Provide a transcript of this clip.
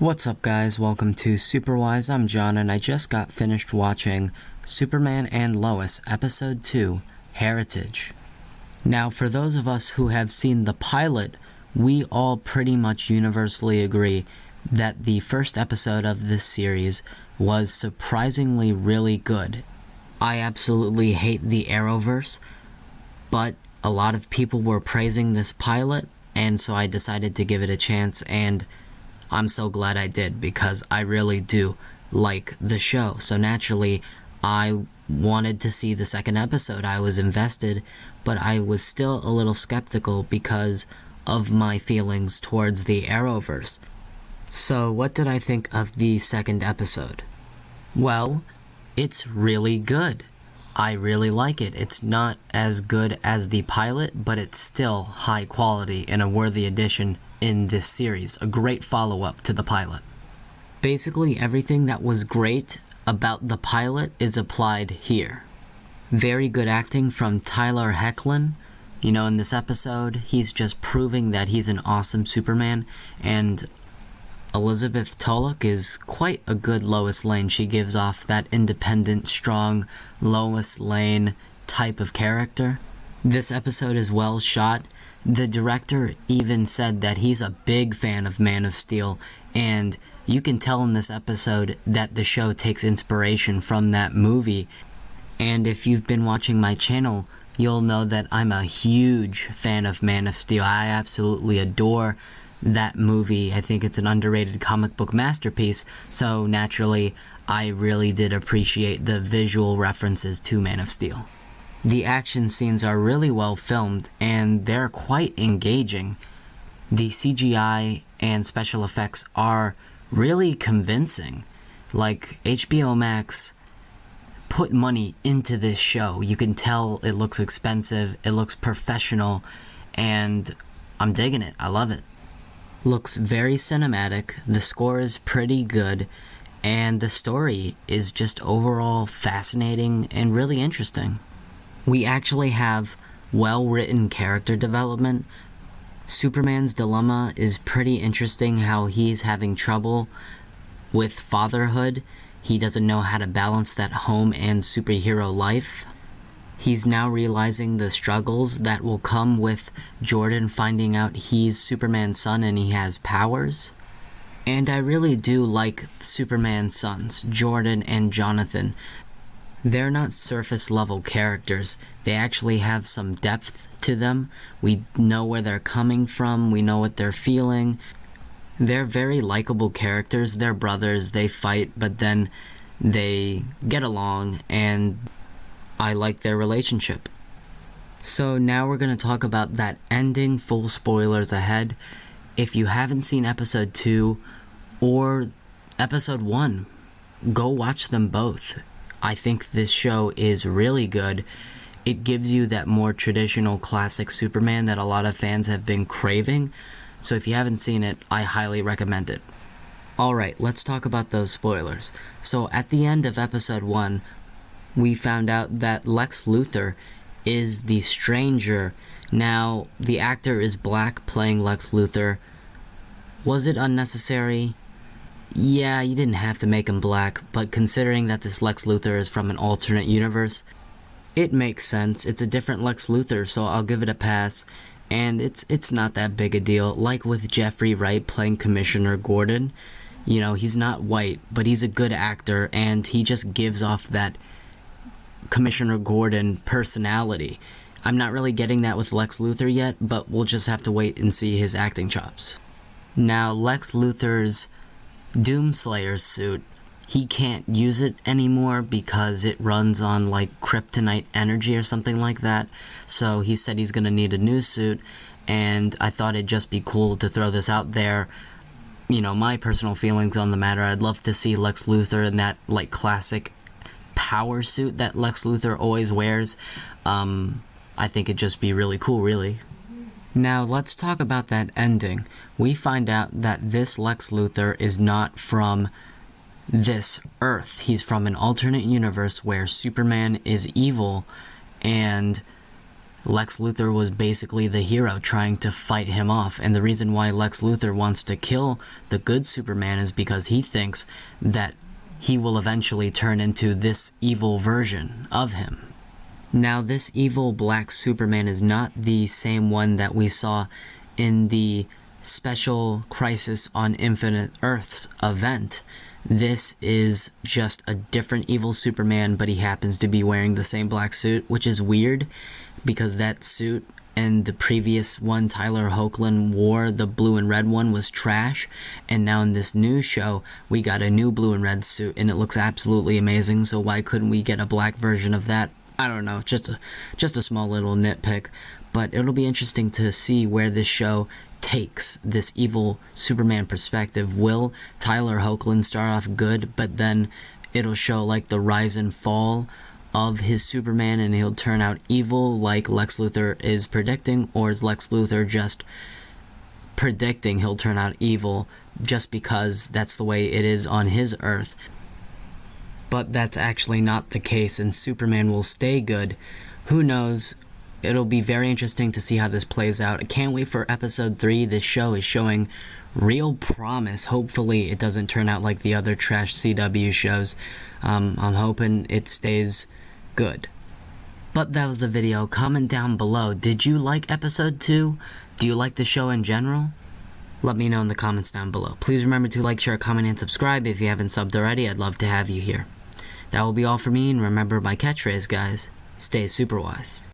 What's up guys, welcome to Superwise. I'm John and I just got finished watching Superman and Lois Episode 2, Heritage. Now for those of us who have seen the pilot, we all pretty much universally agree that the first episode of this series was surprisingly really good. I absolutely hate the Arrowverse, but a lot of people were praising this pilot, and so I decided to give it a chance, and I'm so glad I did because I really do like the show. So naturally, I wanted to see the second episode. I was invested, but I was still a little skeptical because of my feelings towards the Arrowverse. So what did I think of the second episode? Well, it's really good. I really like it. It's not as good as the pilot, but it's still high quality and a worthy addition in this series, a great follow-up to the pilot. Basically, everything that was great about the pilot is applied here. Very good acting from Tyler Hoechlin. You know, in this episode, he's just proving that he's an awesome Superman, and Elizabeth Tulloch is quite a good Lois Lane. She gives off that independent, strong Lois Lane type of character. This episode is well shot. The director even said that he's a big fan of Man of Steel, and you can tell in this episode that the show takes inspiration from that movie. And if you've been watching my channel, you'll know that I'm a huge fan of Man of Steel. I absolutely adore that movie. I think it's an underrated comic book masterpiece, so naturally, I really did appreciate the visual references to Man of Steel. The action scenes are really well filmed, and they're quite engaging. The CGI and special effects are really convincing. Like, HBO Max put money into this show. You can tell it looks expensive, it looks professional, and I'm digging it. I love it. Looks very cinematic, the score is pretty good, and the story is just overall fascinating and really interesting. We actually have well-written character development. Superman's dilemma is pretty interesting, how he's having trouble with fatherhood. He doesn't know how to balance that home and superhero life. He's now realizing the struggles that will come with Jordan finding out he's Superman's son and he has powers. And I really do like Superman's sons, Jordan and Jonathan. They're not surface-level characters. They actually have some depth to them. We know where they're coming from. We know what they're feeling. They're very likable characters. They're brothers. They fight, but then they get along, and I like their relationship. So now we're going to talk about that ending. Full spoilers ahead. If you haven't seen Episode 2 or Episode 1, go watch them both. I think this show is really good. It gives you that more traditional classic Superman that a lot of fans have been craving. So if you haven't seen it, I highly recommend it. Alright, let's talk about those spoilers. So at the end of Episode 1, we found out that Lex Luthor is the Stranger. Now, the actor is black playing Lex Luthor. Was it unnecessary? Yeah, you didn't have to make him black, but considering that this Lex Luthor is from an alternate universe, it makes sense. It's a different Lex Luthor, so I'll give it a pass. And it's not that big a deal. Like with Jeffrey Wright playing Commissioner Gordon, you know, he's not white, but he's a good actor, and he just gives off that Commissioner Gordon personality. I'm not really getting that with Lex Luthor yet, but we'll just have to wait and see his acting chops. Now, Lex Luthor's Doomslayer's suit, he can't use it anymore because it runs on like kryptonite energy or something like that, so he said he's gonna need a new suit, and I thought it'd just be cool to throw this out there. You know, my personal feelings on the matter, I'd love to see Lex Luthor in that like classic power suit that Lex Luthor always wears. I think it'd just be really cool, really. Now, let's talk about that ending. We find out that this Lex Luthor is not from this Earth. He's from an alternate universe where Superman is evil, and Lex Luthor was basically the hero trying to fight him off, and the reason why Lex Luthor wants to kill the good Superman is because he thinks that he will eventually turn into this evil version of him. Now, this evil black Superman is not the same one that we saw in the Special Crisis on Infinite Earths event. This is just a different evil Superman, but he happens to be wearing the same black suit, which is weird because that suit and the previous one Tyler Hoechlin wore, the blue and red one, was trash, and now in this new show we got a new blue and red suit and it looks absolutely amazing. So why couldn't we get a black version of that? I don't know, just a small little nitpick, but it'll be interesting to see where this show takes this evil Superman perspective. Will Tyler Hoechlin start off good, but then it'll show like the rise and fall of his Superman and he'll turn out evil like Lex Luthor is predicting, or is Lex Luthor just predicting he'll turn out evil just because that's the way it is on his Earth? But that's actually not the case, and Superman will stay good. Who knows? It'll be very interesting to see how this plays out. I can't wait for episode 3. This show is showing real promise. Hopefully it doesn't turn out like the other trash CW shows. I'm hoping it stays good. But that was the video. Comment down below. Did you like episode 2? Do you like the show in general? Let me know in the comments down below. Please remember to like, share, comment, and subscribe. If you haven't subbed already, I'd love to have you here. That will be all for me, and remember my catchphrase, guys. Stay superwise.